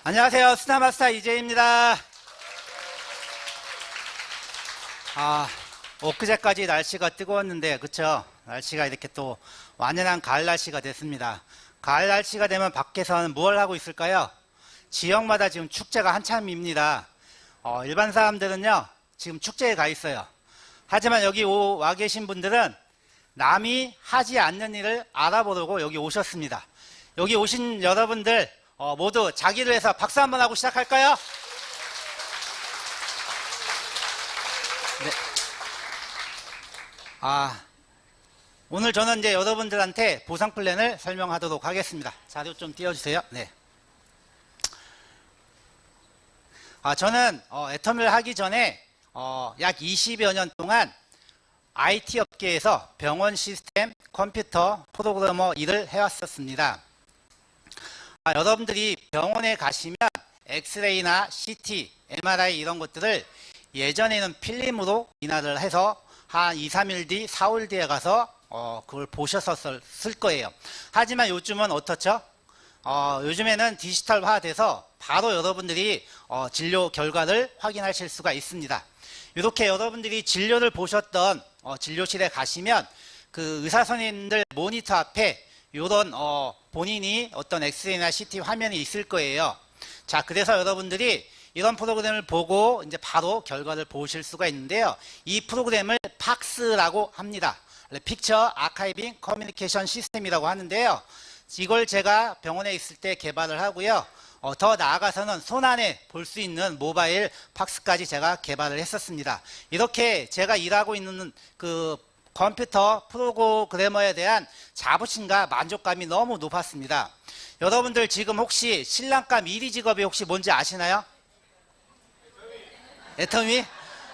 안녕하세요. 스타마스터 이재입니다. 엊그제까지 날씨가 뜨거웠는데, 그쵸? 날씨가 이렇게 또 완연한 가을 날씨가 됐습니다. 가을 날씨가 되면 밖에서는 무엇을 하고 있을까요? 지역마다 지금 축제가 한참입니다. 일반 사람들은요, 지금 축제에 가 있어요. 하지만 여기 와 계신 분들은 남이 하지 않는 일을 알아보려고 여기 오셨습니다. 여기 오신 여러분들, 모두 자기를 위해서 박수 한번 하고 시작할까요? 네. 오늘 저는 이제 여러분들한테 보상 플랜을 설명하도록 하겠습니다. 자료 좀 띄워주세요. 네. 저는 애터미를 하기 전에 약 20여 년 동안 IT 업계에서 병원 시스템, 컴퓨터, 프로그래머 일을 해왔었습니다. 여러분들이 병원에 가시면 엑스레이나 CT, MRI 이런 것들을 예전에는 필름으로 인화를 해서 한 2, 3일 뒤, 4일 뒤에 가서 그걸 보셨었을 거예요. 하지만 요즘은 어떻죠? 요즘에는 디지털화돼서 바로 여러분들이 진료 결과를 확인하실 수가 있습니다. 이렇게 여러분들이 진료를 보셨던 진료실에 가시면 그 의사 선생님들 모니터 앞에 이런 본인이 어떤 엑스레이나 CT 화면이 있을 거예요. 자, 그래서 여러분들이 이런 프로그램을 보고 이제 바로 결과를 보실 수가 있는데요. 이 프로그램을 PACS라고 합니다. 픽처 아카이빙 커뮤니케이션 시스템이라고 하는데요. 이걸 제가 병원에 있을 때 개발을 하고요. 더 나아가서는 손안에 볼 수 있는 모바일 PACS까지 제가 개발을 했었습니다. 이렇게 제가 일하고 있는 그 컴퓨터 프로그래머에 대한 자부심과 만족감이 너무 높았습니다. 여러분들 지금 혹시 신랑감 1위 직업이 혹시 뭔지 아시나요? 애터미?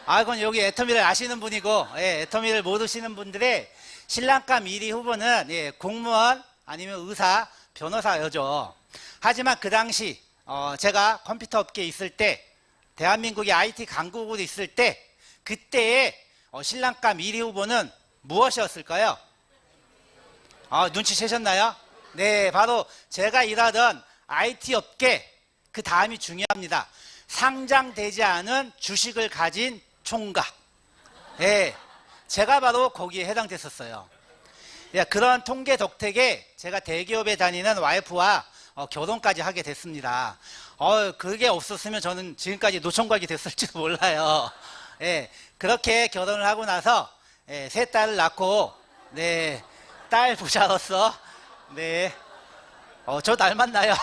그건 여기 애터미를 아시는 분이고, 예, 애터미를 모르시는 분들의 신랑감 1위 후보는 공무원 아니면 의사, 변호사여죠. 하지만 그 당시 제가 컴퓨터 업계에 있을 때, 대한민국의 IT 강국으로 있을 때, 그때의 신랑감 1위 후보는 무엇이었을까요? 눈치채셨나요? 네, 바로 제가 일하던 IT 업계, 그 다음이 중요합니다. 상장되지 않은 주식을 가진 총각. 네, 제가 바로 거기에 해당됐었어요. 그런 통계 덕택에 제가 대기업에 다니는 와이프와 결혼까지 하게 됐습니다. 그게 없었으면 저는 지금까지 노총각이 됐을지도 몰라요. 그렇게 결혼을 하고 나서 세 딸을 낳고, 딸 부자로서, 저 닮았나요?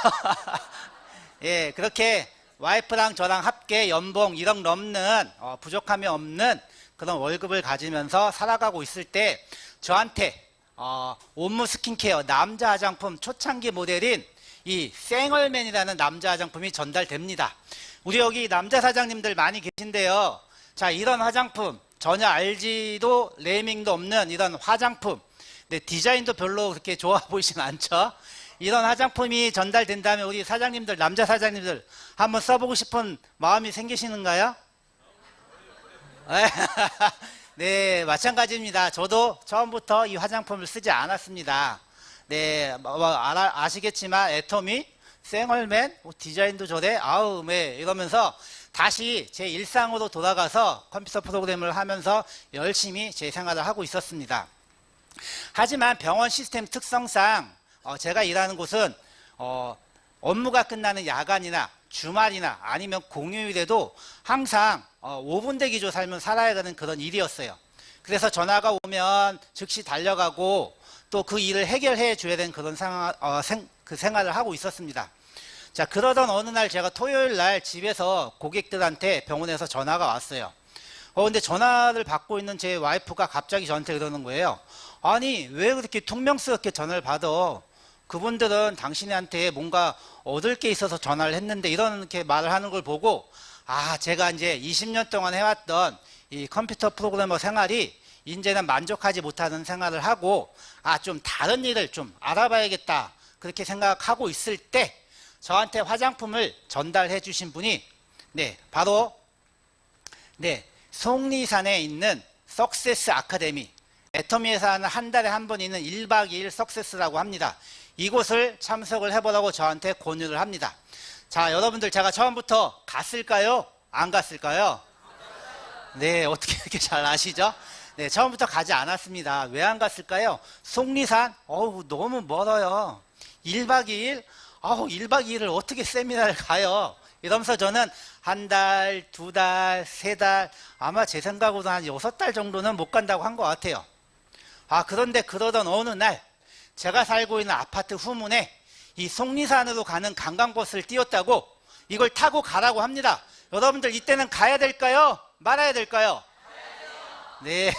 그렇게 와이프랑 저랑 합계 연봉 1억 넘는 부족함이 없는 그런 월급을 가지면서 살아가고 있을 때 저한테 온무 스킨케어 남자 화장품 초창기 모델인 이 생얼맨이라는 남자 화장품이 전달됩니다. 우리 여기 남자 사장님들 많이 계신데요. 자, 이런 화장품 전혀 알지도 네이밍도 없는 이런 화장품, 디자인도 별로 그렇게 좋아 보이진 않죠. 이런 화장품이 전달된다면 우리 사장님들, 남자 사장님들 한번 써보고 싶은 마음이 생기시는가요? 네, 마찬가지입니다. 저도 처음부터 이 화장품을 쓰지 않았습니다. 아시겠지만 애터미, 생얼맨, 디자인도 저래, 이러면서 다시 제 일상으로 돌아가서 컴퓨터 프로그램을 하면서 열심히 제 생활을 하고 있었습니다. 하지만 병원 시스템 특성상 제가 일하는 곳은 업무가 끝나는 야간이나 주말이나 아니면 공휴일에도 항상 5분 대기조 삶을 살아야 하는 그런 일이었어요. 그래서 전화가 오면 즉시 달려가고 또 그 일을 해결해 줘야 되는 그런 생활을 하고 있었습니다. 자, 그러던 어느 날 제가 토요일 날 집에서 고객들한테 병원에서 전화가 왔어요. 근데 전화를 받고 있는 제 와이프가 갑자기 저한테 그러는 거예요. 아니, 왜 그렇게 퉁명스럽게 전화를 받아? 그분들은 당신한테 뭔가 얻을 게 있어서 전화를 했는데 이렇게 말을 하는 걸 보고 제가 이제 20년 동안 해왔던 이 컴퓨터 프로그래머 생활이 이제는 만족하지 못하는 생활을 하고 좀 다른 일을 좀 알아봐야겠다 그렇게 생각하고 있을 때 저한테 화장품을 전달해 주신 분이 바로 속리산에 있는 석세스 아카데미, 애터미에서 하는 한 달에 한 번 있는 1박 2일 석세스라고 합니다. 이곳을 참석을 해보라고 저한테 권유를 합니다. 자, 여러분들 제가 처음부터 갔을까요? 안 갔을까요? 네, 어떻게 이렇게 잘 아시죠? 네, 처음부터 가지 않았습니다. 왜 안 갔을까요? 속리산, 어우, 너무 멀어요. 1박 2일? 어우, 1박 2일을 어떻게 세미나를 가요? 이러면서 저는 한 달, 2달, 3달, 아마 제 생각으로 한 6달 정도는 못 간다고 한 것 같아요. 아, 그런데 그러던 어느 날, 제가 살고 있는 아파트 후문에 이 속리산으로 가는 관광버스를 띄웠다고 이걸 타고 가라고 합니다. 여러분들 이때는 가야 될까요? 말아야 될까요? 네.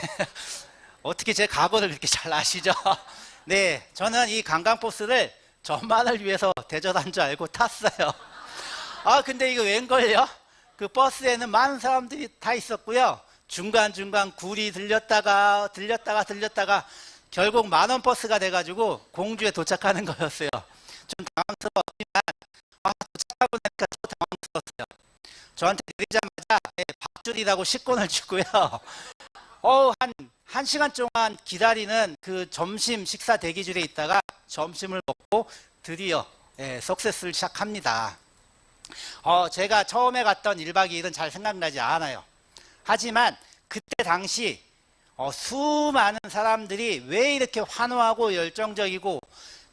어떻게 제 각오를 그렇게 잘 아시죠? 네. 저는 이 관광버스를 저만을 위해서 대절한 줄 알고 탔어요. 아, 근데 이거 웬걸요? 그 버스에는 많은 사람들이 다 있었고요. 중간중간 구리 들렸다가 결국 만원 버스가 돼가지고 공주에 도착하는 거였어요. 좀 당황스러웠지만, 아, 도착하고 나니까 또 당황스러웠어요. 저한테 내리자마자 밥줄이라고 식권을 주고요. 한 시간 동안 기다리는 그 점심 식사 대기줄에 있다가 점심을 먹고 드디어 석세스를 시작합니다. 제가 처음에 갔던 1박 2일은 잘 생각나지 않아요. 하지만 그때 당시 수많은 사람들이 왜 이렇게 환호하고 열정적이고,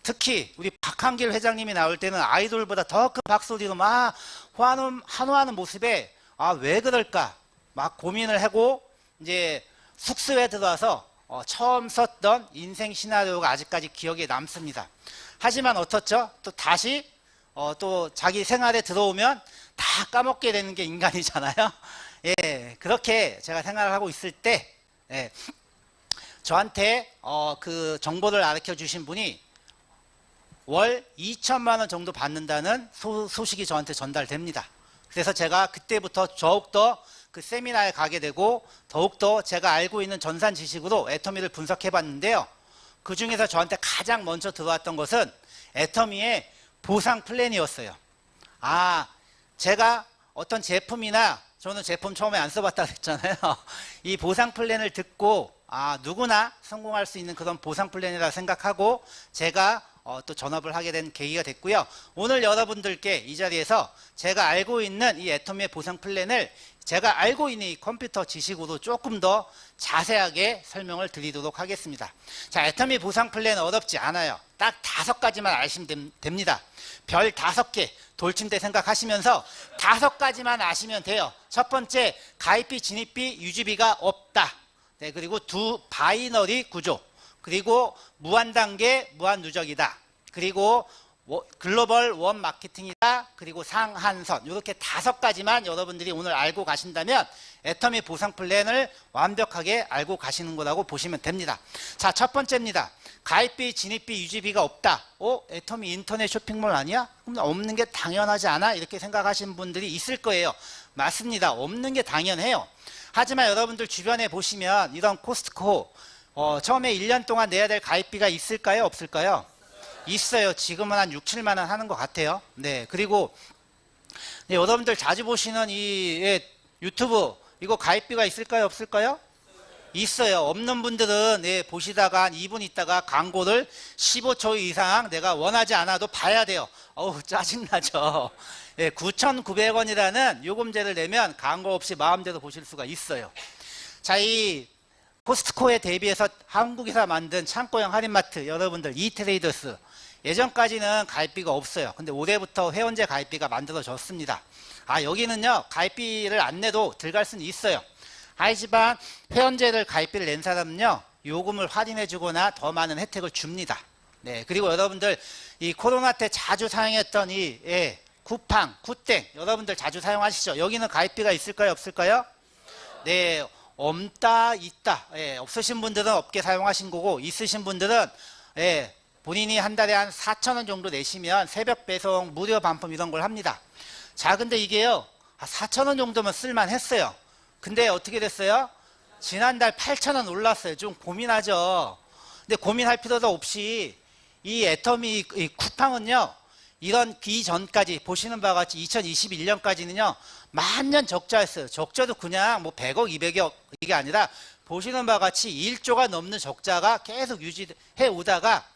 특히 우리 박한길 회장님이 나올 때는 아이돌보다 더 큰 박소리로 막 환호하는 모습에 왜 그럴까 막 고민을 하고 이제 숙소에 들어와서 처음 썼던 인생 시나리오가 아직까지 기억에 남습니다. 하지만 어떻죠? 또 다시 또 자기 생활에 들어오면 다 까먹게 되는 게 인간이잖아요. 예, 그렇게 제가 생활을 하고 있을 때 저한테 그 정보를 가르쳐 주신 분이 월 2천만 원 정도 받는다는 소식이 저한테 전달됩니다. 그래서 제가 그때부터 더욱더 그 세미나에 가게 되고, 더욱더 제가 알고 있는 전산 지식으로 애터미를 분석해 봤는데요. 그 중에서 저한테 가장 먼저 들어왔던 것은 애터미의 보상 플랜이었어요. 제가 어떤 제품이나, 저는 제품 처음에 안 써봤다고 했잖아요. 이 보상 플랜을 듣고 누구나 성공할 수 있는 그런 보상 플랜이라 생각하고 제가 또 전업을 하게 된 계기가 됐고요. 오늘 여러분들께 이 자리에서 제가 알고 있는 이 애터미의 보상 플랜을 제가 알고 있는 이 컴퓨터 지식으로 조금 더 자세하게 설명을 드리도록 하겠습니다. 자, 애터미 보상 플랜은 어렵지 않아요. 딱 5가지만 아시면 됩니다. 별 5개 돌침대 생각하시면서 5가지만 아시면 돼요. 첫 번째, 가입비, 진입비, 유지비가 없다. 네, 그리고 바이너리 구조, 그리고 무한단계, 무한누적이다. 그리고 글로벌 원 마케팅이다. 그리고 상한선. 이렇게 5가지만 여러분들이 오늘 알고 가신다면 애터미 보상 플랜을 완벽하게 알고 가시는 거라고 보시면 됩니다. 자, 첫 번째입니다. 가입비, 진입비, 유지비가 없다. 애터미 인터넷 쇼핑몰 아니야? 그럼 없는 게 당연하지 않아? 이렇게 생각하시는 분들이 있을 거예요. 맞습니다. 없는 게 당연해요. 하지만 여러분들 주변에 보시면 이런 코스트코 처음에 1년 동안 내야 될 가입비가 있을까요? 없을까요? 있어요. 지금은 한 6, 7만 원 하는 것 같아요. 네. 그리고 여러분들 자주 보시는 이 유튜브, 이거 가입비가 있을까요? 없을까요? 있어요. 없는 분들은 보시다가 한 2분 있다가 광고를 15초 이상 내가 원하지 않아도 봐야 돼요. 어우, 짜증나죠. 9,900원이라는 요금제를 내면 광고 없이 마음대로 보실 수가 있어요. 자, 이 코스트코에 대비해서 한국에서 만든 창고형 할인마트, 여러분들 이트레이더스, 예전까지는 가입비가 없어요. 근데 올해부터 회원제 가입비가 만들어졌습니다. 여기는요, 가입비를 안 내도 들어갈 수는 있어요. 하지만 회원제를 가입비를 낸 사람은요, 요금을 할인해 주거나 더 많은 혜택을 줍니다. 네, 그리고 여러분들 이 코로나 때 자주 사용했던 이 쿠팡, 쿠땡, 여러분들 자주 사용하시죠? 여기는 가입비가 있을까요? 없을까요? 네, 없다, 있다. 없으신 분들은 없게 사용하신 거고, 있으신 분들은 본인이 한 달에 한 4,000원 정도 내시면 새벽 배송, 무료 반품 이런 걸 합니다. 자, 근데 이게요, 4,000원 정도면 쓸만했어요. 근데 어떻게 됐어요? 지난달 8,000원 올랐어요. 좀 고민하죠. 근데 고민할 필요도 없이 이 애터미 이 쿠팡은요, 이전까지 보시는 바와 같이 2021년까지는요, 만년 적자였어요. 적자도 그냥 뭐 100억, 200억 이게 아니라 보시는 바와 같이 1조가 넘는 적자가 계속 유지해 오다가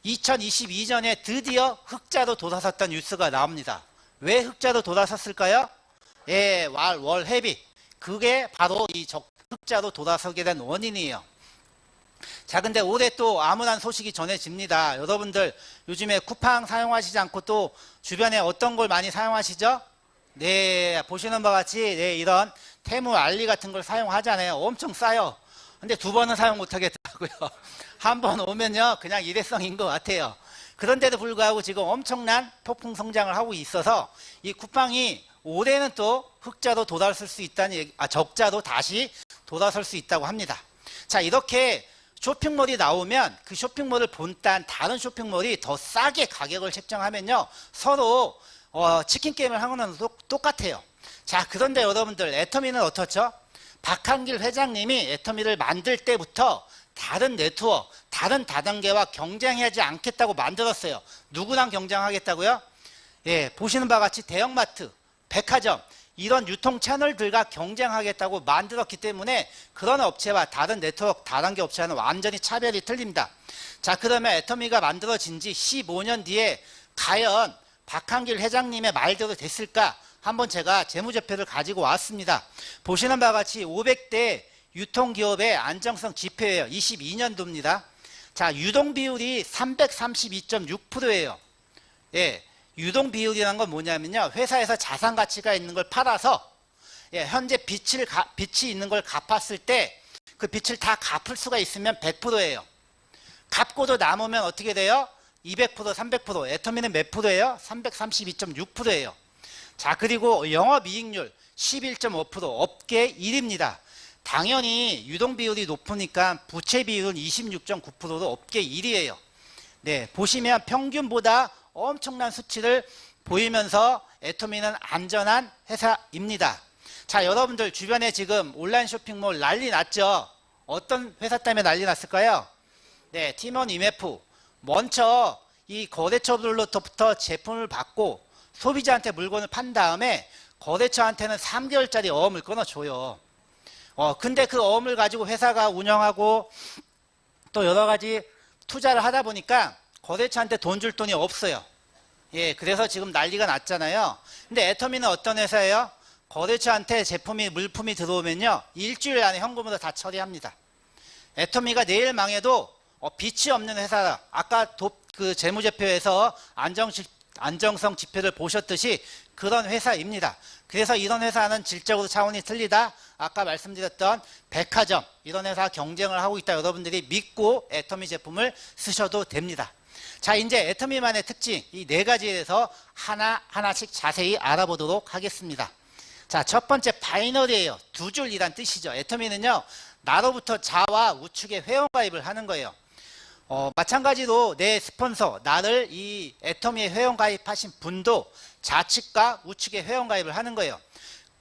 2022년에 드디어 흑자로 돌아섰던 뉴스가 나옵니다. 왜 흑자로 돌아섰을까요? 예, 월 회비. 그게 바로 이 흑자로 돌아서게 된 원인이에요. 자, 근데 올해 또 암울한 소식이 전해집니다. 여러분들 요즘에 쿠팡 사용하시지 않고 또 주변에 어떤 걸 많이 사용하시죠? 네, 보시는 바와 같이 네, 이런 테무 알리 같은 걸 사용하잖아요. 엄청 싸요. 근데 두 번은 사용 못 하겠더라고요. 한 번 오면요 그냥 일회성인 것 같아요. 그런데도 불구하고 지금 엄청난 폭풍 성장을 하고 있어서 이 쿠팡이 올해는 또 흑자로 돌아설 수 있다는 얘기, 적자로 다시 돌아설 수 있다고 합니다. 자, 이렇게 쇼핑몰이 나오면 그 쇼핑몰을 본딴 다른 쇼핑몰이 더 싸게 가격을 책정하면요 서로 치킨 게임을 하는 거는 똑같아요. 자, 그런데 여러분들 애터미는 어떻죠? 박한길 회장님이 애터미를 만들 때부터 다른 네트워크, 다른 다단계와 경쟁하지 않겠다고 만들었어요. 누구랑 경쟁하겠다고요? 예, 보시는 바와 같이 대형마트, 백화점 이런 유통 채널들과 경쟁하겠다고 만들었기 때문에 그런 업체와 다른 네트워크, 다단계 업체와는 완전히 차별이 틀립니다. 자, 그러면 애터미가 만들어진 지 15년 뒤에 과연 박한길 회장님의 말대로 됐을까? 한번 제가 재무제표를 가지고 왔습니다. 보시는 바와 같이 500대 유통기업의 안정성 지표예요. 22년도입니다. 자, 유동비율이 332.6%예요. 예, 유동비율이라는 건 뭐냐면요. 회사에서 자산가치가 있는 걸 팔아서 예, 현재 빚이 있는 걸 갚았을 때 그 빚을 다 갚을 수가 있으면 100%예요. 갚고도 남으면 어떻게 돼요? 200%, 300%. 애터미는 몇 프로예요? 332.6%예요. 자, 그리고 영업이익률 11.5%, 업계 1위입니다. 당연히 유동비율이 높으니까 부채비율은 26.9%로 업계 1위예요. 네, 보시면 평균보다 엄청난 수치를 보이면서 애터미는 안전한 회사입니다. 자, 여러분들 주변에 지금 온라인 쇼핑몰 난리 났죠? 어떤 회사 때문에 난리 났을까요? 네, 팀원 IMF. 먼저 이 거래처들로부터 제품을 받고 소비자한테 물건을 판 다음에 거래처한테는 3개월짜리 어음을 끊어줘요. 근데 그 어음을 가지고 회사가 운영하고 또 여러 가지 투자를 하다 보니까 거래처한테 돈 줄 돈이 없어요. 예, 그래서 지금 난리가 났잖아요. 근데 애터미는 어떤 회사예요? 거래처한테 물품이 들어오면요 일주일 안에 현금으로 다 처리합니다. 애터미가 내일 망해도 빚이 없는 회사다. 아까 그 재무제표에서 안정성 지표를 보셨듯이 그런 회사입니다. 그래서 이런 회사는 질적으로 차원이 틀리다. 아까 말씀드렸던 백화점 이런 회사 경쟁을 하고 있다. 여러분들이 믿고 애터미 제품을 쓰셔도 됩니다. 자, 이제 애터미만의 특징 이 네 가지에 대해서 하나씩 자세히 알아보도록 하겠습니다. 자, 첫 번째 바이너리예요. 두 줄이란 뜻이죠. 애터미는요 나로부터 자와 우측에 회원가입을 하는 거예요. 마찬가지로 내 스폰서, 나를 이 애터미에 회원가입하신 분도 좌측과 우측에 회원가입을 하는 거예요.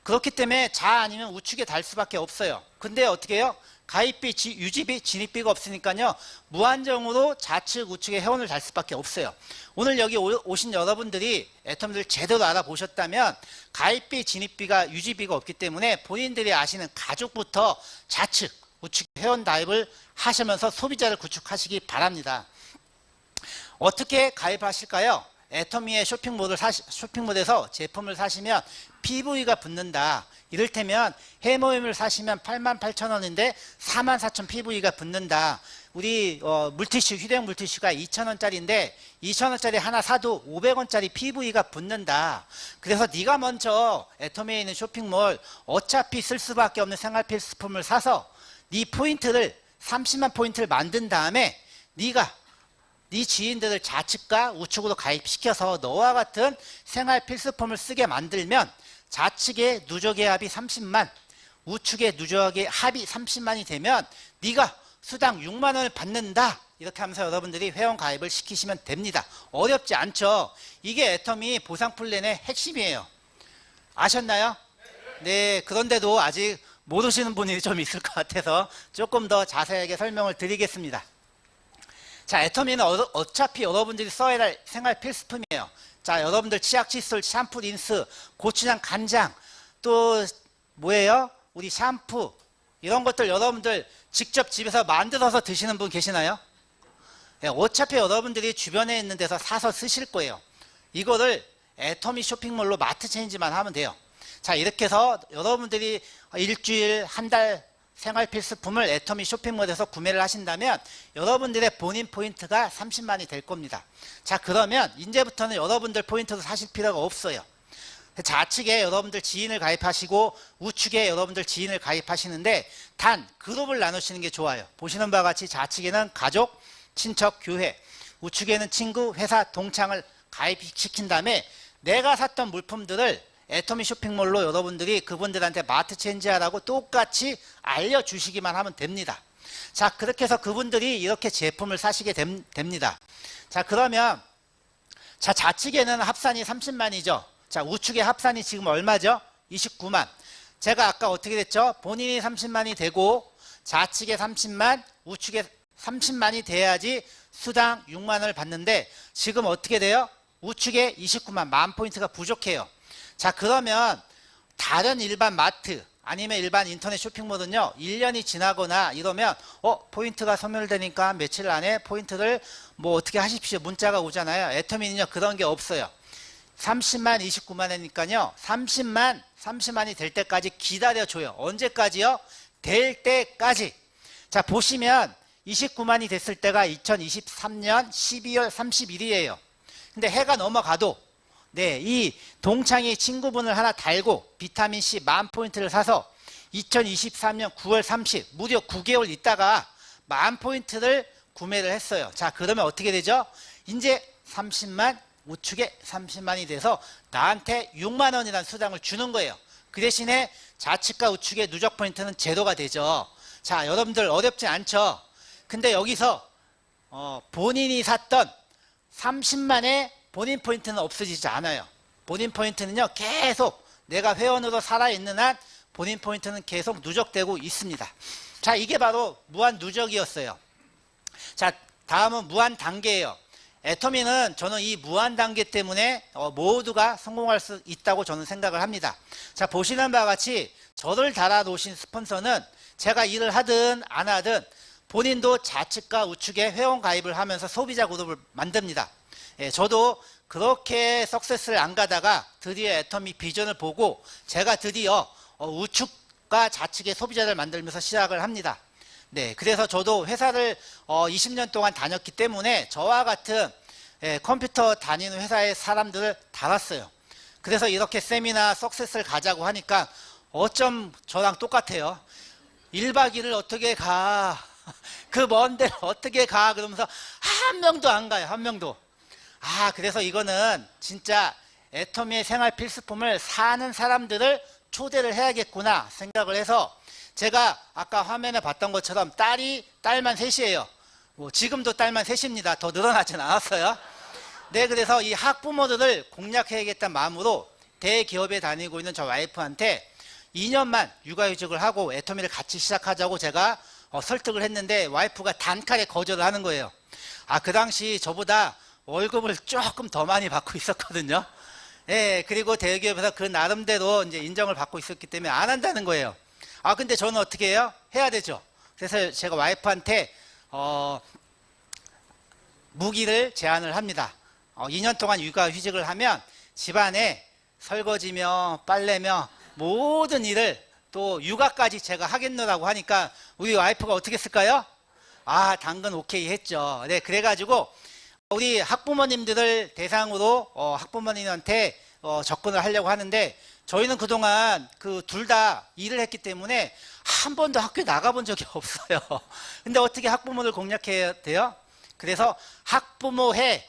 그렇기 때문에 좌 아니면 우측에 달 수밖에 없어요. 근데 어떻게 해요? 가입비, 유지비, 진입비가 없으니까요. 무한정으로 좌측, 우측에 회원을 달 수밖에 없어요. 오늘 여기 오신 여러분들이 애터미를 제대로 알아보셨다면 가입비, 진입비가, 유지비가 없기 때문에 본인들이 아시는 가족부터 좌측, 우측 회원 가입을 하시면서 소비자를 구축하시기 바랍니다. 어떻게 가입하실까요? 애터미의 쇼핑몰에서 제품을 사시면 PV가 붙는다. 이를테면 해모임을 사시면 88,000원인데 44,000 PV가 붙는다. 우리 물티슈, 휴대용 물티슈가 2,000원짜리인데 2,000원짜리 하나 사도 500원짜리 PV가 붙는다. 그래서 네가 먼저 애터미에 있는 쇼핑몰 어차피 쓸 수밖에 없는 생활 필수품을 사서 네 포인트를 30만 포인트를 만든 다음에 네가 네 지인들을 좌측과 우측으로 가입시켜서 너와 같은 생활 필수품을 쓰게 만들면 좌측의 누적의 합이 30만, 우측의 누적의 합이 30만이 되면 네가 수당 6만 원을 받는다. 이렇게 하면서 여러분들이 회원 가입을 시키시면 됩니다. 어렵지 않죠? 이게 애터미 보상 플랜의 핵심이에요. 아셨나요? 네, 그런데도 아직 모르시는 분이 좀 있을 것 같아서 조금 더 자세하게 설명을 드리겠습니다. 자, 애터미는 어차피 여러분들이 써야 할 생활 필수품이에요. 자, 여러분들 치약, 칫솔, 샴푸, 린스, 고추장, 간장, 또 뭐예요? 우리 샴푸 이런 것들 여러분들 직접 집에서 만들어서 드시는 분 계시나요? 예, 어차피 여러분들이 주변에 있는 데서 사서 쓰실 거예요. 이거를 애터미 쇼핑몰로 마트 체인지만 하면 돼요. 자, 이렇게 해서 여러분들이 일주일, 한 달 생활 필수품을 애터미 쇼핑몰에서 구매를 하신다면 여러분들의 본인 포인트가 30만이 될 겁니다. 자, 그러면 이제부터는 여러분들 포인트도 사실 필요가 없어요. 좌측에 여러분들 지인을 가입하시고 우측에 여러분들 지인을 가입하시는데 단 그룹을 나누시는 게 좋아요. 보시는 바와 같이 좌측에는 가족, 친척, 교회, 우측에는 친구, 회사, 동창을 가입시킨 다음에 내가 샀던 물품들을 애터미 쇼핑몰로 여러분들이 그분들한테 마트 체인지하라고 똑같이 알려주시기만 하면 됩니다. 자, 그렇게 해서 그분들이 이렇게 제품을 사시게 됩니다. 자, 그러면 자, 좌측에는 합산이 30만이죠. 자, 우측의 합산이 지금 얼마죠? 29만. 제가 아까 어떻게 됐죠? 본인이 30만이 되고 좌측에 30만, 우측에 30만이 돼야지 수당 6만원을 받는데 지금 어떻게 돼요? 우측에 29만, 만 포인트가 부족해요. 자, 그러면 다른 일반 마트 아니면 일반 인터넷 쇼핑몰은요 1년이 지나거나 이러면 포인트가 소멸되니까 며칠 안에 포인트를 뭐 어떻게 하십시오 문자가 오잖아요. 애터미는요 그런 게 없어요. 30만 29만이니까요 30만이 될 때까지 기다려줘요. 언제까지요? 될 때까지. 자, 보시면 29만이 됐을 때가 2023년 12월 30일이에요 근데 해가 넘어가도 네, 이 동창이 친구분을 하나 달고 비타민C 만 포인트를 사서 2023년 9월 30 무려 9개월 있다가 만 포인트를 구매를 했어요. 자, 그러면 어떻게 되죠? 이제 30만, 우측에 30만이 돼서 나한테 6만원이라는 수당을 주는 거예요. 그 대신에 좌측과 우측의 누적 포인트는 제로가 되죠. 자, 여러분들 어렵지 않죠? 근데 여기서 본인이 샀던 30만의 본인 포인트는 없어지지 않아요. 본인 포인트는요 계속 내가 회원으로 살아있는 한 본인 포인트는 계속 누적되고 있습니다. 자, 이게 바로 무한 누적이었어요. 자, 다음은 무한 단계예요. 애터미는 저는 이 무한 단계 때문에 모두가 성공할 수 있다고 저는 생각을 합니다. 자, 보시는 바와 같이 저를 달아 놓으신 스폰서는 제가 일을 하든 안 하든 본인도 좌측과 우측에 회원 가입을 하면서 소비자 그룹을 만듭니다. 예, 저도 그렇게 석세스를 안 가다가 드디어 애터미 비전을 보고 제가 드디어 우측과 좌측의 소비자를 만들면서 시작을 합니다. 네, 그래서 저도 회사를 20년 동안 다녔기 때문에 저와 같은 컴퓨터 다니는 회사의 사람들을 달았어요. 그래서 이렇게 세미나 석세스를 가자고 하니까 어쩜 저랑 똑같아요. 1박 2일을 어떻게 가? 그 먼 데를 어떻게 가? 그러면서 한 명도 안 가요. 한 명도. 그래서 이거는 진짜 애터미의 생활 필수품을 사는 사람들을 초대를 해야겠구나 생각을 해서 제가 아까 화면에 봤던 것처럼 딸만 셋이에요. 지금도 딸만 셋입니다. 더 늘어나진 않았어요. 네, 그래서 이 학부모들을 공략해야겠다는 마음으로 대기업에 다니고 있는 저 와이프한테 2년만 육아휴직을 하고 애터미를 같이 시작하자고 제가 설득을 했는데 와이프가 단칼에 거절을 하는 거예요. 그 당시 저보다 월급을 조금 더 많이 받고 있었거든요. 예, 그리고 대기업에서 그 나름대로 이제 인정을 받고 있었기 때문에 안 한다는 거예요. 근데 저는 어떻게 해요? 해야 되죠. 그래서 제가 와이프한테 무기를 제안을 합니다. 2년 동안 육아휴직을 하면 집안에 설거지며 빨래며 모든 일을 또 육아까지 제가 하겠노라고 하니까 우리 와이프가 어떻게 했을까요? 당근 오케이 했죠. 네, 그래가지고 우리 학부모님들을 대상으로 학부모님한테 접근을 하려고 하는데 저희는 그동안 그 둘 다 일을 했기 때문에 한 번도 학교에 나가본 적이 없어요. 근데 어떻게 학부모를 공략해야 돼요? 그래서 학부모회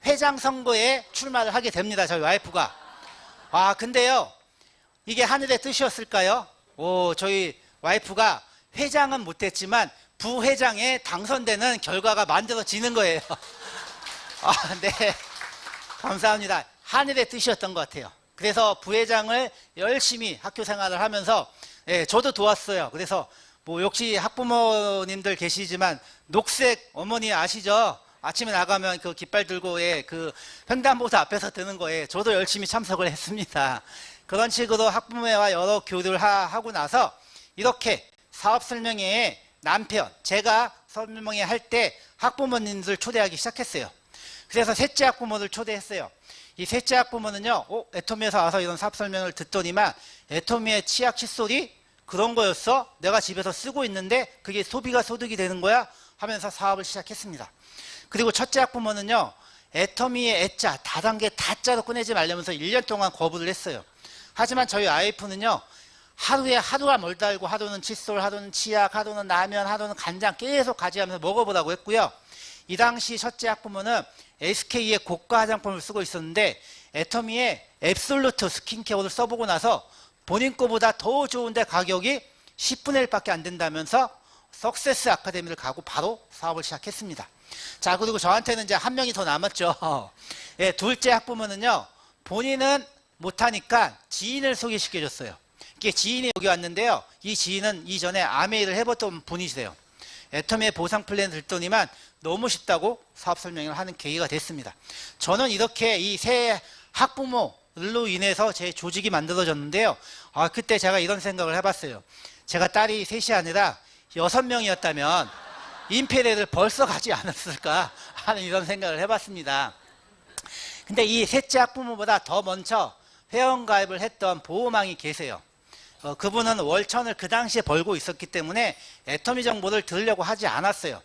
회장 선거에 출마를 하게 됩니다. 저희 와이프가. 근데요 이게 하늘의 뜻이었을까요? 저희 와이프가 회장은 못했지만 부회장에 당선되는 결과가 만들어지는 거예요. 네, 감사합니다. 하늘의 뜻이었던 것 같아요. 그래서 부회장을 열심히 학교 생활을 하면서 저도 도왔어요. 그래서 뭐 역시 학부모님들 계시지만 녹색 어머니 아시죠? 아침에 나가면 그 깃발 들고 그 횡단보도 앞에서 드는 거에 저도 열심히 참석을 했습니다. 그런 식으로 학부모와 여러 교류를 하고 나서 이렇게 사업 설명회에 남편, 제가 설명회 할 때 학부모님들 초대하기 시작했어요. 그래서 셋째 학부모들 초대했어요. 이 셋째 학부모는요, 애터미에서 와서 이런 사업 설명을 듣더니만 애터미의 치약 칫솔이 그런 거였어? 내가 집에서 쓰고 있는데 그게 소비가 소득이 되는 거야? 하면서 사업을 시작했습니다. 그리고 첫째 학부모는요, 애터미의 애자, 다단계 다자로 꺼내지 말려면서 1년 동안 거부를 했어요. 하지만 저희 와이프는요, 하루에 하루가 멀다 알고 하루는 칫솔, 하루는 치약, 하루는 라면, 하루는 간장 계속 가져가면서 먹어보라고 했고요. 이 당시 첫째 학부모는 SK의 고가 화장품을 쓰고 있었는데 애터미의 앱솔루트 스킨케어를 써보고 나서 본인 거보다 더 좋은데 가격이 10분의 1밖에 안 된다면서 석세스 아카데미를 가고 바로 사업을 시작했습니다. 자, 그리고 저한테는 이제 한 명이 더 남았죠. 예, 둘째 학부모는요, 본인은 못하니까 지인을 소개시켜줬어요. 이게 지인이 여기 왔는데요. 이 지인은 이전에 아메이를 해봤던 분이세요. 애터미의 보상 플랜을 듣더니만 너무 쉽다고 사업 설명을 하는 계기가 됐습니다. 저는 이렇게 이 세 학부모로 인해서 제 조직이 만들어졌는데요. 그때 제가 이런 생각을 해봤어요. 제가 딸이 셋이 아니라 6명이었다면 임페리얼을 벌써 가지 않았을까 하는 이런 생각을 해봤습니다. 근데 이 셋째 학부모보다 더 먼저 회원가입을 했던 보호망이 계세요. 그분은 월천을 그 당시에 벌고 있었기 때문에 애터미 정보를 들으려고 하지 않았어요.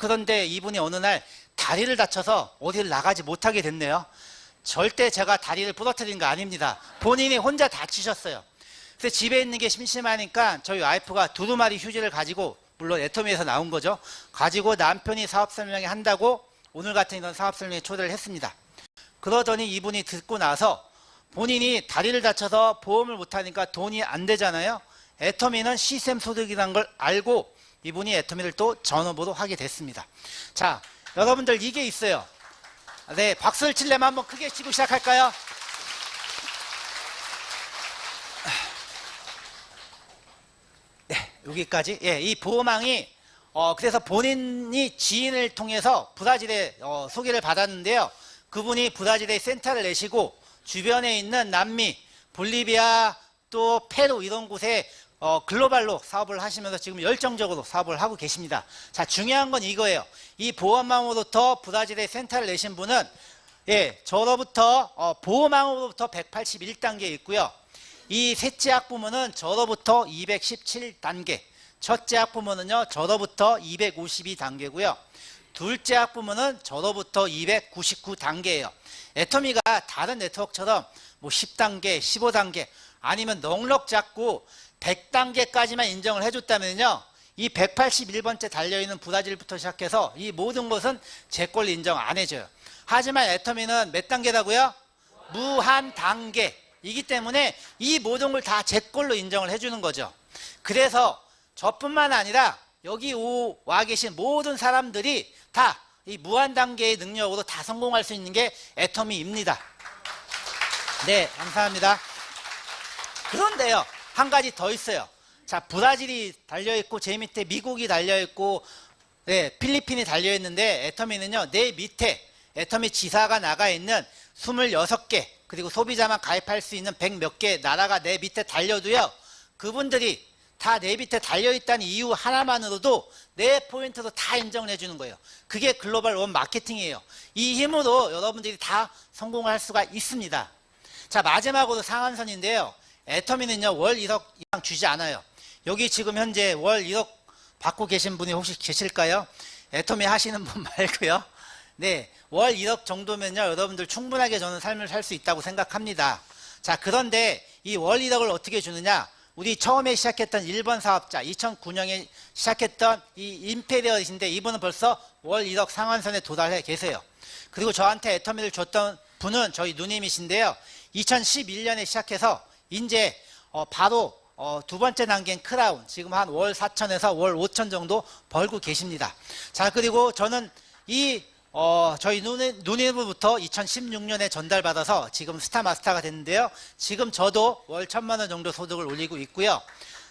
그런데 이분이 어느 날 다리를 다쳐서 어디를 나가지 못하게 됐네요. 절대 제가 다리를 부러뜨린 거 아닙니다. 본인이 혼자 다치셨어요. 그래서 집에 있는 게 심심하니까 저희 와이프가 두루마리 휴지를 가지고, 물론 애터미에서 나온 거죠, 가지고 남편이 사업 설명회 한다고 오늘 같은 이런 사업 설명회 초대를 했습니다. 그러더니 이분이 듣고 나서 본인이 다리를 다쳐서 보험을 못하니까 돈이 안 되잖아요. 애터미는 시스템 소득이라는 걸 알고 이분이 애터미를 또 전업으로 하게 됐습니다. 자, 여러분들 이게 있어요. 네, 박수를 칠려면 한번 크게 치고 시작할까요? 네, 여기까지. 예, 이 보호망이 그래서 본인이 지인을 통해서 브라질에 소개를 받았는데요. 그분이 브라질에 센터를 내시고 주변에 있는 남미, 볼리비아, 또 페루 이런 곳에 글로벌로 사업을 하시면서 지금 열정적으로 사업을 하고 계십니다. 자, 중요한 건 이거예요. 이 보험망으로부터 브라질에 센터를 내신 분은, 예, 저로부터 보험망으로부터 181단계 있고요. 이 셋째 학부모는 저로부터 217단계, 첫째 학부모는요 저로부터 252단계고요. 둘째 학부모는 저로부터 299단계예요. 애터미가 다른 네트워크처럼 뭐 10단계, 15단계 아니면 넉넉 잡고 100단계까지만 인정을 해줬다면요, 이 181번째 달려있는 브라질부터 시작해서 이 모든 것은 제 걸로 인정 안 해줘요. 하지만 애터미는 몇 단계라고요? 무한 단계이기 때문에 이 모든 걸 다 제 걸로 인정을 해주는 거죠. 그래서 저뿐만 아니라 여기 와 계신 모든 사람들이 다 이 무한 단계의 능력으로 다 성공할 수 있는 게 애터미입니다. 네, 감사합니다. 그런데요, 한 가지 더 있어요. 자, 브라질이 달려있고 제 밑에 미국이 달려있고, 네, 필리핀이 달려있는데 애터미는요, 내 밑에 애터미 지사가 나가 있는 26개, 그리고 소비자만 가입할 수 있는 100 몇 개 나라가 내 밑에 달려도요, 그분들이 다 내 밑에 달려있다는 이유 하나만으로도 내 포인트로 다 인정을 해주는 거예요. 그게 글로벌 원 마케팅이에요. 이 힘으로 여러분들이 다 성공을 할 수가 있습니다. 자, 마지막으로 상한선인데요. 애터미는요, 월 1억 이상 주지 않아요. 여기 지금 현재 월 1억 받고 계신 분이 혹시 계실까요? 애터미 하시는 분 말고요. 네, 월 1억 정도면요, 여러분들 충분하게 저는 삶을 살 수 있다고 생각합니다. 자, 그런데 이 월 1억을 어떻게 주느냐? 우리 처음에 시작했던 1번 사업자, 2009년에 시작했던 이 임페리얼이신데 이분은 벌써 월 1억 상한선에 도달해 계세요. 그리고 저한테 애터미를 줬던 분은 저희 누님이신데요. 2011년에 시작해서 이제 바로 두 번째 단계인 크라운, 지금 한 월 4천에서 월 5천 정도 벌고 계십니다. 자, 그리고 저는 저희 누님으로부터 2016년에 전달받아서 지금 스타마스터가 됐는데요. 지금 저도 월 1,000만 원 정도 소득을 올리고 있고요.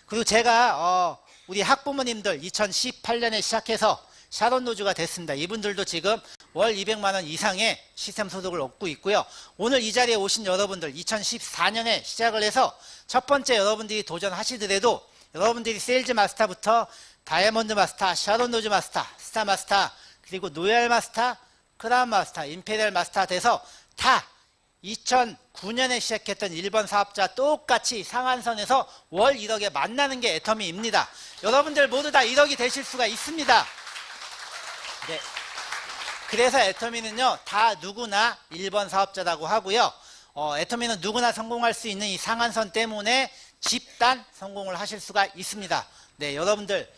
그리고 제가 우리 학부모님들 2018년에 시작해서 샤론 노주가 됐습니다. 이분들도 지금 월 200만 원 이상의 시스템 소득을 얻고 있고요. 오늘 이 자리에 오신 여러분들 2014년에 시작을 해서 첫 번째 여러분들이 도전하시더라도 여러분들이 세일즈 마스터부터 다이아몬드 마스터, 샤론 로즈 마스터, 스타 마스터, 그리고 노얄 마스터, 크라운 마스터, 임페리얼 마스터 돼서 다 2009년에 시작했던 1번 사업자 똑같이 상한선에서 월 1억에 만나는 게 애터미입니다. 여러분들 모두 다 1억이 되실 수가 있습니다. 네. 그래서 애터미는요, 다 누구나 1번 사업자라고 하고요. 애터미는 누구나 성공할 수 있는 이 상한선 때문에 집단 성공을 하실 수가 있습니다. 네, 여러분들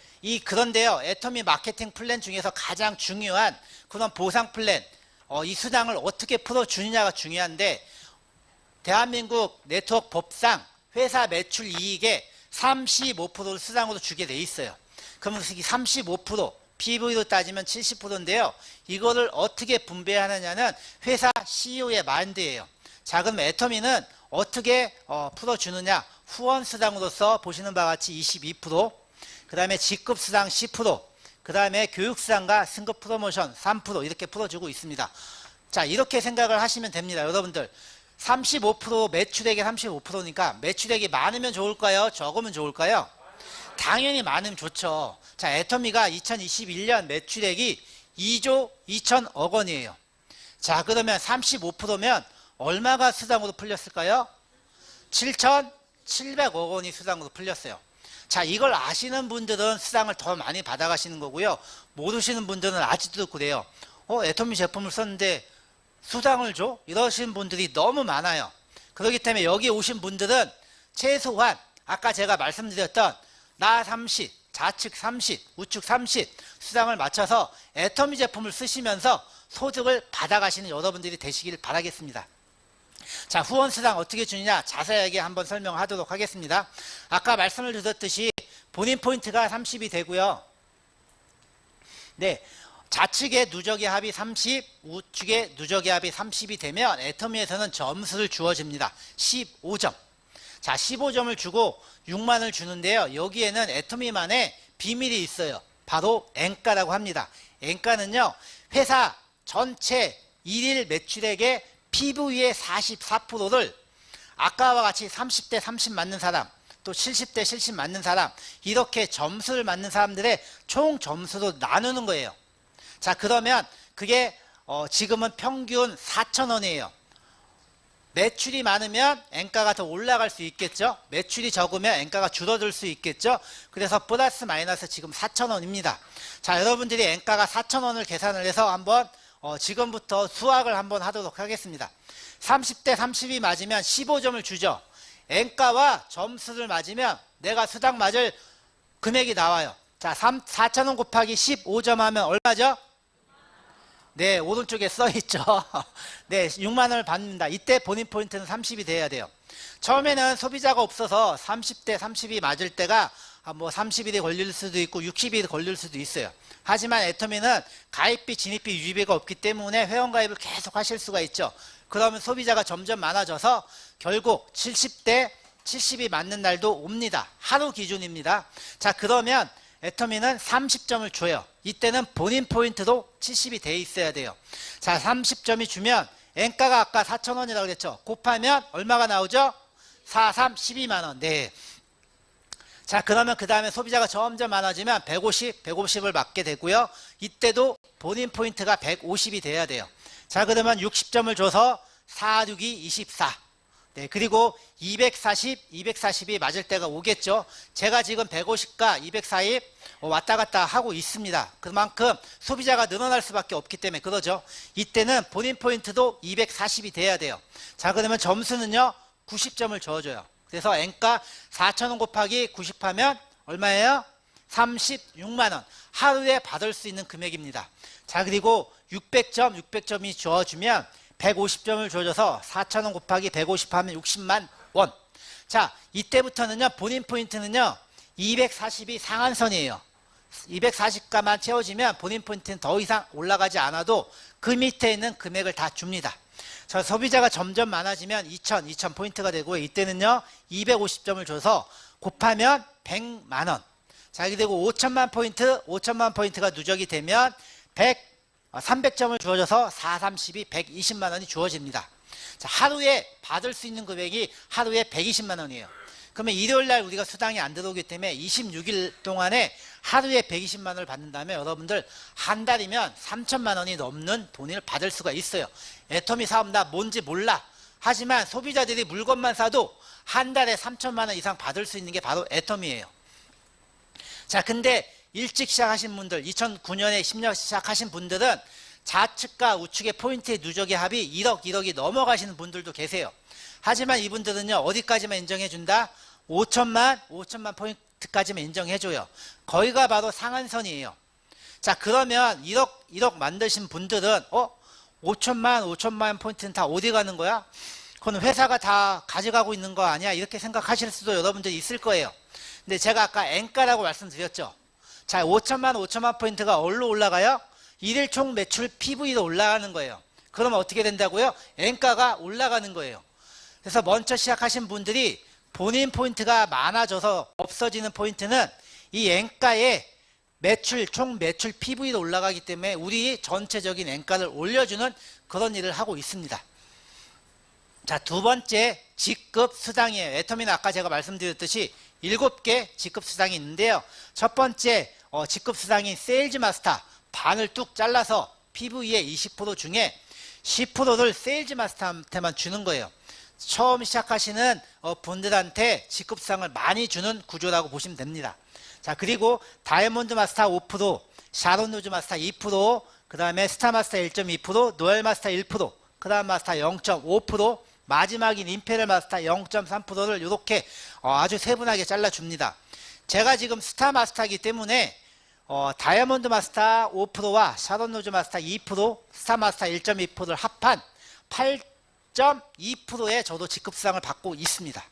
그런데요, 애터미 마케팅 플랜 중에서 가장 중요한 그런 보상 플랜, 이 수당을 어떻게 풀어주느냐가 중요한데, 대한민국 네트워크 법상 회사 매출 이익의 35%를 수당으로 주게 돼 있어요. 그러면 이 35%, PV로 따지면 70%인데요. 이거를 어떻게 분배하느냐는 회사 CEO의 마인드예요. 자, 그럼 애터미는 어떻게 풀어주느냐? 후원수당으로서 보시는 바와 같이 22%, 그 다음에 직급수당 10%, 그 다음에 교육수당과 승급 프로모션 3% 이렇게 풀어주고 있습니다. 자, 이렇게 생각을 하시면 됩니다. 여러분들 35% 매출액이 35%니까 매출액이 많으면 좋을까요? 적으면 좋을까요? 당연히 많으면 좋죠. 자, 애터미가 2021년 매출액이 2조 2천억 원이에요. 자, 그러면 35%면 얼마가 수당으로 풀렸을까요? 7,700억 원이 수당으로 풀렸어요. 자, 이걸 아시는 분들은 수당을 더 많이 받아가시는 거고요. 모르시는 분들은 아직도 그래요. 애터미 제품을 썼는데 수당을 줘? 이러신 분들이 너무 많아요. 그렇기 때문에 여기 오신 분들은 최소한 아까 제가 말씀드렸던 나 30, 좌측 30, 우측 30 수당을 맞춰서 애터미 제품을 쓰시면서 소득을 받아가시는 여러분들이 되시길 바라겠습니다. 자, 후원수당 어떻게 주느냐 자세하게 한번 설명하도록 하겠습니다. 아까 말씀을 드렸듯이 본인 포인트가 30이 되고요. 네, 좌측의 누적의 합이 30, 우측의 누적의 합이 30이 되면 애터미에서는 점수를 주어집니다. 15점. 자, 15점을 주고 6만을 주는데요. 여기에는 애터미만의 비밀이 있어요. 바로 N가라고 합니다. N가는요, 회사 전체 일일 매출액의 PV의 44%를 아까와 같이 30대 30 맞는 사람, 또 70대 70 맞는 사람, 이렇게 점수를 맞는 사람들의 총 점수로 나누는 거예요. 자, 그러면 그게 지금은 평균 4,000원이에요. 매출이 많으면 N가가 더 올라갈 수 있겠죠. 매출이 적으면 N가가 줄어들 수 있겠죠. 그래서 플러스 마이너스 지금 4,000원입니다. 자, 여러분들이 N가가 4,000원을 계산을 해서 한번 지금부터 수학을 한번 하도록 하겠습니다. 30대 30이 맞으면 15점을 주죠. N가와 점수를 맞으면 내가 수당 맞을 금액이 나와요. 자, 4,000원 곱하기 15점 하면 얼마죠? 네, 오른쪽에 써있죠. 네, 6만원을 받는다. 이때 본인 포인트는 30이 돼야 돼요. 처음에는 소비자가 없어서 30대 30이 맞을 때가 뭐 30일이 걸릴 수도 있고 60일이 걸릴 수도 있어요. 하지만 애터미는 가입비, 진입비, 유지비가 없기 때문에 회원가입을 계속 하실 수가 있죠. 그러면 소비자가 점점 많아져서 결국 70대 70이 맞는 날도 옵니다. 하루 기준입니다. 자, 그러면 애터미는 30점을 줘요. 이때는 본인 포인트도 70이 돼 있어야 돼요. 자, 30점이 주면 N가가 아까 4,000원이라고 그랬죠. 곱하면 얼마가 나오죠? 4, 3, 12만원. 네. 자, 그러면 그 다음에 소비자가 점점 많아지면 150, 150을 맞게 되고요. 이때도 본인 포인트가 150이 돼야 돼요. 자, 그러면 60점을 줘서 4, 6이 24. 네, 그리고 240, 240이 맞을 때가 오겠죠. 제가 지금 150과 240 왔다 갔다 하고 있습니다. 그만큼 소비자가 늘어날 수밖에 없기 때문에 그러죠. 이때는 본인 포인트도 240이 돼야 돼요. 자, 그러면 점수는요, 90점을 줘줘요. 그래서 N가 4,000원 곱하기 90 하면 얼마예요? 36만원. 하루에 받을 수 있는 금액입니다. 자, 그리고 600점이 주어주면 150점을 줘줘서 4,000원 곱하기 150 하면 60만 원. 자, 이때부터는요, 본인 포인트는요, 240이 상한선이에요. 240가만 채워지면 본인 포인트는 더 이상 올라가지 않아도 그 밑에 있는 금액을 다 줍니다. 자, 소비자가 점점 많아지면 2000 포인트가 되고, 이때는요, 250점을 줘서 곱하면 100만원. 자, 그리고 5천만 포인트가 누적이 되면 300점을 주어져서 4, 30이 120만원이 주어집니다. 자, 하루에 받을 수 있는 금액이 하루에 120만원이에요. 그러면 일요일 날 우리가 수당이 안 들어오기 때문에 26일 동안에 하루에 120만 원을 받는다면 여러분들 한 달이면 3천만 원이 넘는 돈을 받을 수가 있어요. 애터미 사업 나 뭔지 몰라. 하지만 소비자들이 물건만 사도 한 달에 3천만 원 이상 받을 수 있는 게 바로 애터미예요. 자, 근데 일찍 시작하신 분들, 2009년에 10년 시작하신 분들은 좌측과 우측의 포인트의 누적의 합이 1억이 넘어가시는 분들도 계세요. 하지만 이분들은요, 어디까지만 인정해준다? 5천만 포인트까지만 인정해줘요. 거기가 바로 상한선이에요. 자, 그러면 1억 만드신 분들은 5천만 포인트는 다 어디 가는 거야? 그건 회사가 다 가져가고 있는 거 아니야? 이렇게 생각하실 수도 여러분들이 있을 거예요. 근데 제가 아까 엔가라고 말씀드렸죠. 자, 5천만 포인트가 어디로 올라가요? 일일 총 매출 PV로 올라가는 거예요. 그러면 어떻게 된다고요? 엔가가 올라가는 거예요. 그래서 먼저 시작하신 분들이 본인 포인트가 많아져서 없어지는 포인트는 이 엔가의 총 매출 PV로 올라가기 때문에 우리 전체적인 엔가를 올려주는 그런 일을 하고 있습니다. 자, 두 번째 직급 수당이에요. 애터미는 아까 제가 말씀드렸듯이 7개 직급 수당이 있는데요. 첫 번째 직급 수당인 세일즈 마스터 반을 뚝 잘라서 PV의 20% 중에 10%를 세일즈 마스터한테만 주는 거예요. 처음 시작하시는 분들한테 직급 수당을 많이 주는 구조라고 보시면 됩니다. 자, 그리고 다이아몬드 마스터 5%, 샤론 로즈 마스터 2%, 그 다음에 스타 마스터 1.2%, 노엘 마스터 1%, 크라운 마스터 0.5%, 마지막인 임페리얼 마스터 0.3%를 이렇게 아주 세분하게 잘라줍니다. 제가 지금 스타 마스터이기 때문에 다이아몬드 마스터 5%와 샤론 로즈 마스터 2%, 스타 마스터 1.2%를 합한 8.2%의 저도 직급수당을 받고 있습니다.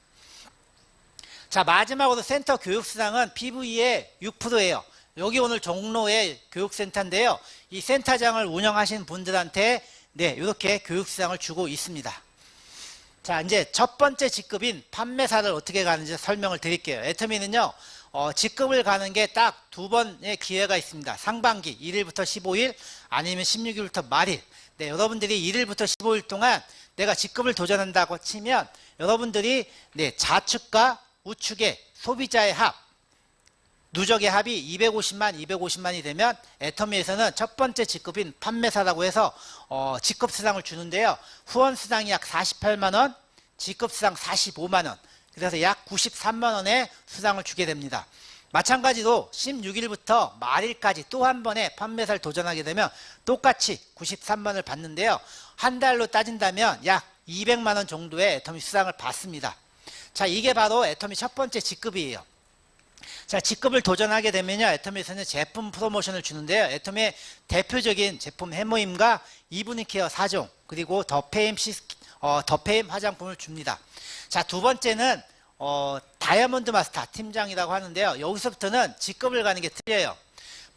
자, 마지막으로 센터 교육수당은 PV의 6%예요. 여기 오늘 종로의 교육센터인데요. 이 센터장을 운영하시는 분들한테 이렇게 교육수당을 주고 있습니다. 자, 이제 첫 번째 직급인 판매사를 어떻게 가는지 설명을 드릴게요. 애터미는요, 직급을 가는 게 딱 두 번의 기회가 있습니다. 상반기 1일부터 15일 아니면 16일부터 말일. 여러분들이 1일부터 15일 동안 내가 직급을 도전한다고 치면 여러분들이 좌측과 우측의 소비자의 합, 누적의 합이 250만이 되면 애터미에서는 첫 번째 직급인 판매사라고 해서 직급수당을 주는데요. 후원수당이 약 48만원, 직급수당 45만원, 그래서 약 93만원의 수당을 주게 됩니다. 마찬가지로 16일부터 말일까지 또 한 번에 판매사를 도전하게 되면 똑같이 93만원을 받는데요. 한 달로 따진다면 약 200만원 정도의 애터미 수당을 받습니다. 자, 이게 바로 애터미 첫 번째 직급이에요. 자, 직급을 도전하게 되면요, 애터미에서는 제품 프로모션을 주는데요. 애터미의 대표적인 제품 해모임과 이브닝 케어 4종, 그리고 더페임 화장품을 줍니다. 자, 두 번째는 다이아몬드 마스터 팀장이라고 하는데요. 여기서부터는 직급을 가는 게 틀려요.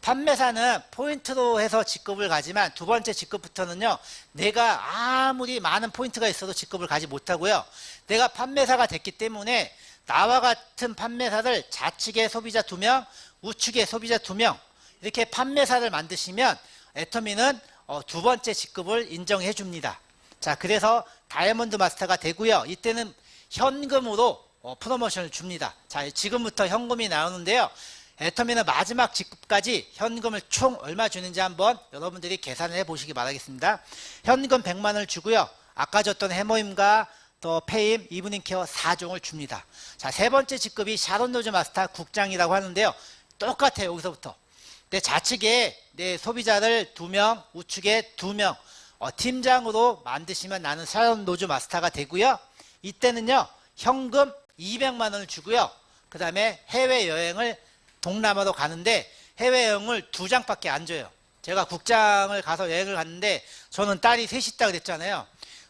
판매사는 포인트로 해서 직급을 가지만 두 번째 직급부터는요, 내가 아무리 많은 포인트가 있어도 직급을 가지 못하고요. 내가 판매사가 됐기 때문에 나와 같은 판매사를 좌측의 소비자 2명, 우측의 소비자 2명 이렇게 판매사를 만드시면 애터미는 두 번째 직급을 인정해 줍니다. 자, 그래서 다이아몬드 마스터가 되고요. 이때는 현금으로 프로모션을 줍니다. 자, 지금부터 현금이 나오는데요. 애터미는 마지막 직급까지 현금을 총 얼마 주는지 한번 여러분들이 계산을 해 보시기 바라겠습니다. 현금 100만원을 주고요. 아까 줬던 해모임과 또 페임, 이브닝 케어 4종을 줍니다. 자, 세 번째 직급이 샤론 로즈 마스터 국장이라고 하는데요. 똑같아요. 여기서부터. 좌측에 소비자를 2명, 우측에 2명 팀장으로 만드시면 나는 샤론 로즈 마스터가 되고요. 이때는요, 현금 200만원을 주고요. 그 다음에 해외여행을 동남아로 가는데 해외여행을 2장밖에 안 줘요. 제가 국장을 가서 여행을 갔는데 저는 딸이 셋이 있다고 그랬잖아요.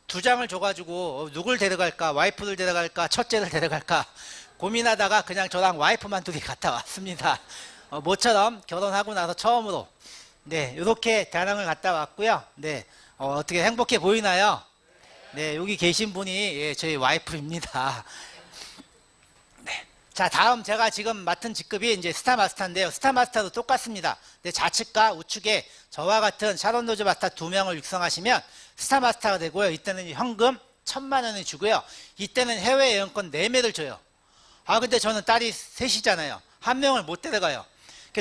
2장을 줘가지고 누굴 데려갈까, 와이프를 데려갈까, 첫째를 데려갈까 고민하다가 그냥 저랑 와이프만 둘이 갔다 왔습니다. 모처럼 결혼하고 나서 처음으로 이렇게 다낭을 갔다 왔고요. 어떻게 행복해 보이나요? 여기 계신 분이 저희 와이프입니다. 자, 다음 제가 지금 맡은 직급이 이제 스타 마스터인데요. 스타 마스터도 똑같습니다. 좌측과 우측에 저와 같은 샤론 로즈 마스터 2명을 육성하시면 스타 마스터가 되고요. 이때는 현금 1000만원을 주고요. 이때는 해외여행권 4매를 줘요. 아, 근데 저는 딸이 셋이잖아요. 한 명을 못 데려가요.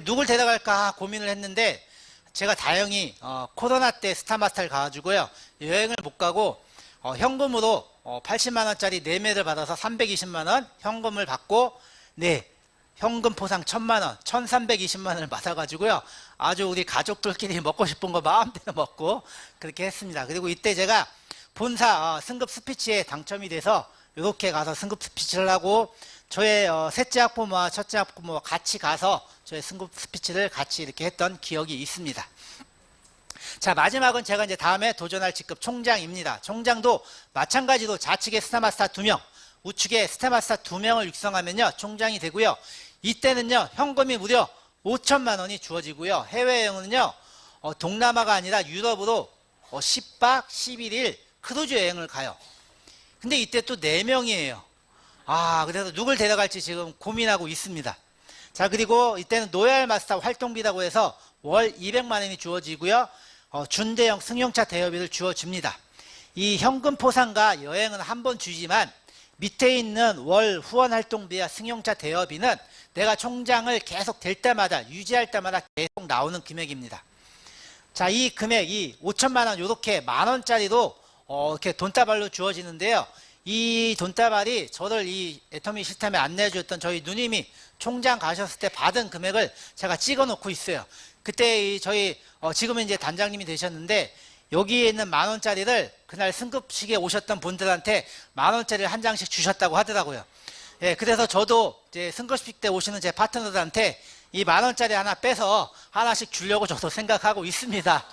누굴 데려갈까 고민을 했는데 제가 다행히 코로나 때 스타마스터를 가가지고요. 여행을 못 가고 현금으로 80만 원짜리 매매를 받아서 320만 원 현금을 받고 네, 현금 포상 1000만 원, 1320만 원을 받아가지고요. 아주 우리 가족들끼리 먹고 싶은 거 마음대로 먹고 그렇게 했습니다. 그리고 이때 제가 본사 승급 스피치에 당첨이 돼서 이렇게 가서 승급 스피치를 하고 저의 셋째 학부모와 첫째 학부모와 같이 가서 저의 승급 스피치를 같이 이렇게 했던 기억이 있습니다. 자, 마지막은 제가 이제 다음에 도전할 직급 총장입니다. 총장도 마찬가지로 좌측에 스타마스터 2명, 우측에 스타마스터 2명을 육성하면요, 총장이 되고요. 이때는요, 현금이 무려 5천만 원이 주어지고요. 해외여행은요, 동남아가 아니라 유럽으로 10박 11일 크루즈 여행을 가요. 근데 이때 또 4명이에요. 아, 그래서 누굴 데려갈지 지금 고민하고 있습니다. 자, 그리고 이때는 노얄 마스터 활동비라고 해서 월 200만 원이 주어지고요. 준대형 승용차 대여비를 주어줍니다. 이 현금 포상과 여행은 한 번 주지만 밑에 있는 월 후원 활동비와 승용차 대여비는 내가 총장을 계속 될 때마다 유지할 때마다 계속 나오는 금액입니다. 자, 이 금액, 이 5천만 원 요렇게 만 원짜리도 이렇게 돈다발로 주어지는데요. 이 돈다발이 저를 이 애터미 시스템에 안내해 주었던 저희 누님이 총장 가셨을 때 받은 금액을 제가 찍어 놓고 있어요. 그때 저희 지금은 이제 단장님이 되셨는데 여기에 있는 만 원짜리를 그날 승급식에 오셨던 분들한테 만 원짜리를 한 장씩 주셨다고 하더라고요. 예, 그래서 저도 이제 승급식 때 오시는 제 파트너들한테 이 만 원짜리 하나 빼서 하나씩 주려고 저도 생각하고 있습니다.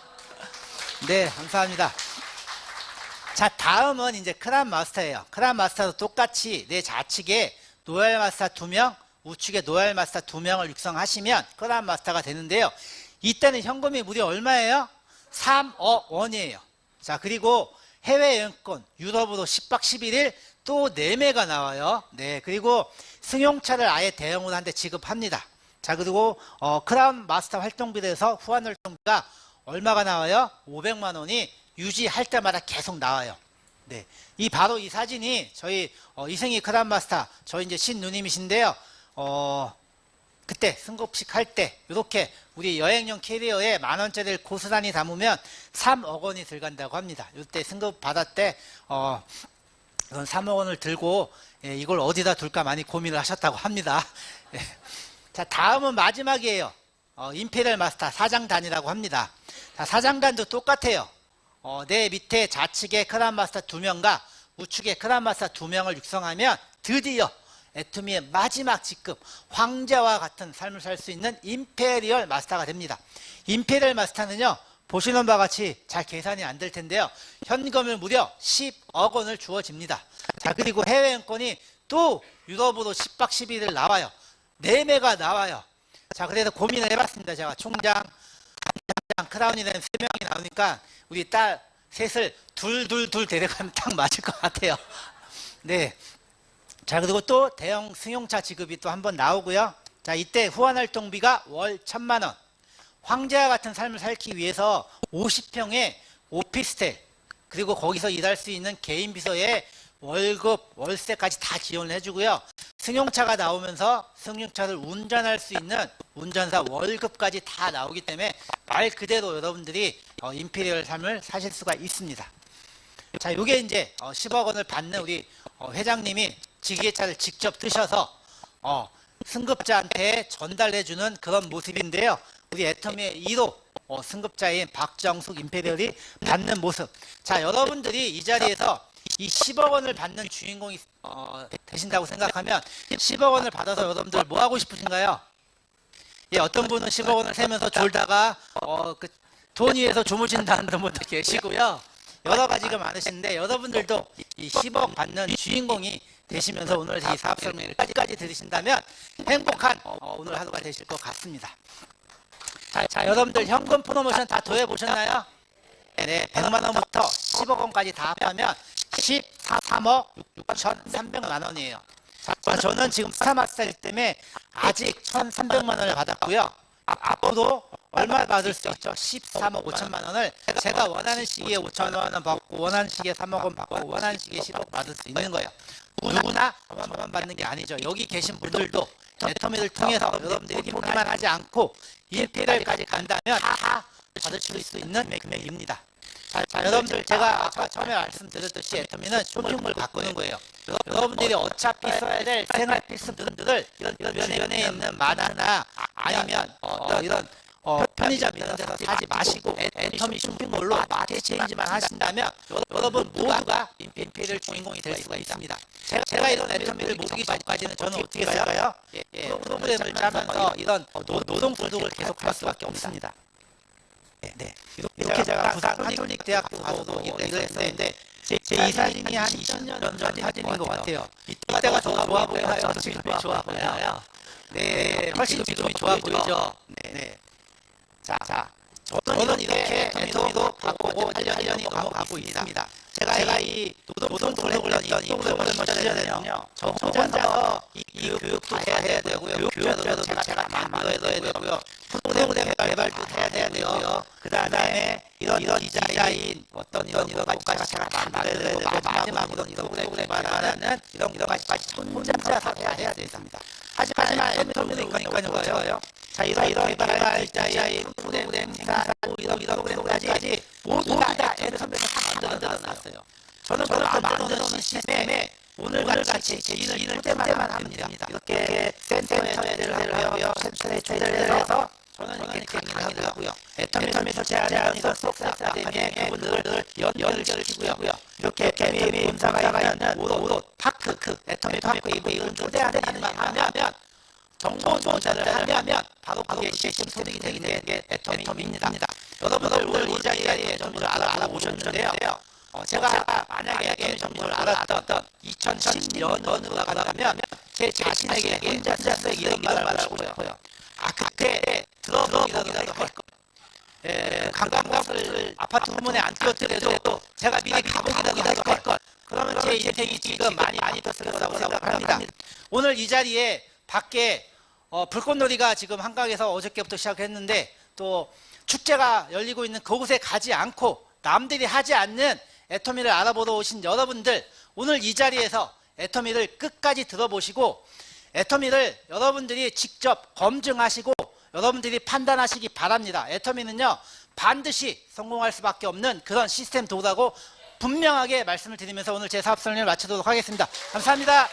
네, 감사합니다. 자, 다음은 이제 크란 마스터예요. 크란 마스터도 똑같이 내 좌측에 노얄 마스터 2명, 우측에 노얄 마스터 2명을 육성하시면 크란 마스터가 되는데요. 이때는 현금이 무려 얼마예요? 3억 원이에요. 자, 그리고 해외여행권 유럽으로 10박 11일 또 4매가 나와요. 네, 그리고 승용차를 아예 대형으로 한 대 지급합니다. 자, 그리고 크라운 마스터 활동비에서 후원 활동비가 얼마가 나와요? 500만 원이 유지할 때마다 계속 나와요. 네, 바로 이 사진이 저희 이승희 크라운 마스터 저희 이제 신누님이신데요. 그때 승급식 할 때 이렇게 우리 여행용 캐리어에 만 원짜리를 고스란히 담으면 3억 원이 들어간다고 합니다. 이때 승급 받을 때 이건 3억 원을 들고 이걸 어디다 둘까 많이 고민을 하셨다고 합니다. 자, 다음은 마지막이에요. 임페리얼 마스터 사장단이라고 합니다. 자, 사장단도 똑같아요. 내 밑에 좌측에 크라운 마스터 2명과 우측에 크라운 마스터 2명을 육성하면 드디어 애터미의 마지막 직급 황제와 같은 삶을 살 수 있는 임페리얼 마스터가 됩니다. 임페리얼 마스터는요, 보시는 바와 같이 잘 계산이 안 될 텐데요, 현금을 무려 10억 원을 주어집니다. 자, 그리고 해외여행권이 또 유럽으로 10박 11일 나와요. 4매가 나와요. 자, 그래서 고민을 해봤습니다. 제가 총장, 크라운이 된 3명이 나오니까 우리 딸 셋을 둘 데려가면 딱 맞을 것 같아요. 네. 자, 그리고 또 대형 승용차 지급이 또 한번 나오고요. 자, 이때 후원활동비가 월 1000만 원. 황제와 같은 삶을 살기 위해서 50평의 오피스텔, 그리고 거기서 일할 수 있는 개인 비서에 월급, 월세까지 다 지원을 해주고요. 승용차가 나오면서 승용차를 운전할 수 있는 운전사 월급까지 다 나오기 때문에 말 그대로 여러분들이 임페리얼 삶을 사실 수가 있습니다. 자, 이게 이제 10억 원을 받는 우리 회장님이 지게차를 직접 뜨셔서 승급자한테 전달해주는 그런 모습인데요. 우리 애터미의 1호 승급자인 박정숙 임페리얼이 받는 모습. 자, 여러분들이 이 자리에서 이 10억 원을 받는 주인공이 되신다고 생각하면 10억 원을 받아서 여러분들 뭐 하고 싶으신가요? 예, 어떤 분은 10억 원을 세면서 졸다가 돈 위에서 주무신다는 분도 계시고요. 여러 가지가 많으신데 여러분들도 이 10억 받는 주인공이 되시면서 오늘 이 사업 설명을 까지 들으신다면 행복한 오늘 하루가 되실 것 같습니다. 자, 여러분들 현금 프로모션 다 도해보셨나요? 네, 100만 원부터 10억 원까지 다 합하면 13억 6,300만 원이에요. 자, 저는 지금 스타마스터이기 때문에 아직 1,300만 원을 받았고요. 앞으로 얼마 받을 수 있죠? 13억 5천만 원을 제가 원하는 시기에 5천만 원 받고 원하는 시기에 3억 원 받고 원하는 시기에 10억 받을 수 있는 거예요. 누구나 저만 받는 게 아니죠. 여기 계신 분들도 애터미를 통해서 여러분들이 포기만 하지 않고 1PL까지 간다면 다 받으실 수 있는 금액입니다. 자, 여러분들 제가 아까 처음에 말씀드렸듯이 애터미는 쇼핑몰 바꾸는 거예요. 여러분들이 어차피 써야 될 생활 필수품들을 이런 면에 있는 만화나 아니면 이런 편의점 이런 데서 사지 마시고 애터미 쇼핑몰로 마켓 체인지만 하신다면 여러분 모두가 인피를 주인공이 될 수가 있습니다. 제가 이런 애터미를 모르기 전까지는 저는 어떻게 했을까요? 프로그램을 짜면서 이런 노동 구독을 계속 할 수밖에 없습니다. 네. 이렇게 제가 부산 카톨릭 대학교 가서도 일을 했었는데 제 이 사진이 한 20년 전 사진인 것 같아요. 이때가 더 좋아 보여요. 지금이 좋아 보여요. 네, 훨씬 지금이 좋아 보이죠. 네. 자, 저는 이렇게 애터미도 바꾸고 8년이 넘어가고 있습니다. 제가 이 노동 프로그램을 했던 이 프로그램을 짜려면요, 저 혼자서 이 교육도 해야 되고요, 교육자도 제가 만들어야 되고요, 프로그램 개발도 해야 되고요, 그 다음에 이런 디자인, 어떤 이런 것까지 제가 만들어야 되고, 마지막으로 이런 프로그램 개발하는 이런 것까지 혼자서 해야 됩니다. 하지만 애터미니까요. 자, 이런 개발 디자인, 프로그램 생산, 이런 프로그램까지 모두 다 애터미에서 다 만들어놨어요. 저는 만드는 시스템에 오늘같이 제 일을 때만 하면 됩니다. 이렇게 센터에 초대를 하고요. 센터에 초대를 해서 저는 이렇게 강의를 하고요. 애터미에서 제안하는 석사 아카데미의 그분들을 연결시키고요. 이렇게 애터미 본사가 있는 모두 파크, 애터미 파크 이런 초대하는 일만 하면 정보 조사를 하면 바로 그게 시스템이 되는 게 애터미입니다. 여러분들 오늘 이 자리에 정보를 알아보셨는데요. 제가 만약에 애터미 정보를 알았던 2010년으로 나가면 제 자신에게 혼자서 이런 말을 하고 싶어요. 그때 들어보기라도 할 것. 관광버스를 아파트 후문에 안 띄워드려도 제가 미리 가보기라도 할 것. 그러면 제 인생이 지금 많이 떴을 거라고 생각합니다. 오늘 이 자리에 밖에 불꽃놀이가 지금 한강에서 어저께부터 시작했는데 또 축제가 열리고 있는 그곳에 가지 않고 남들이 하지 않는 애터미를 알아보러 오신 여러분들, 오늘 이 자리에서 애터미를 끝까지 들어보시고 애터미를 여러분들이 직접 검증하시고 여러분들이 판단하시기 바랍니다. 애터미는요, 반드시 성공할 수밖에 없는 그런 시스템 도구라고 분명하게 말씀을 드리면서 오늘 제 사업 설명을 마치도록 하겠습니다. 감사합니다.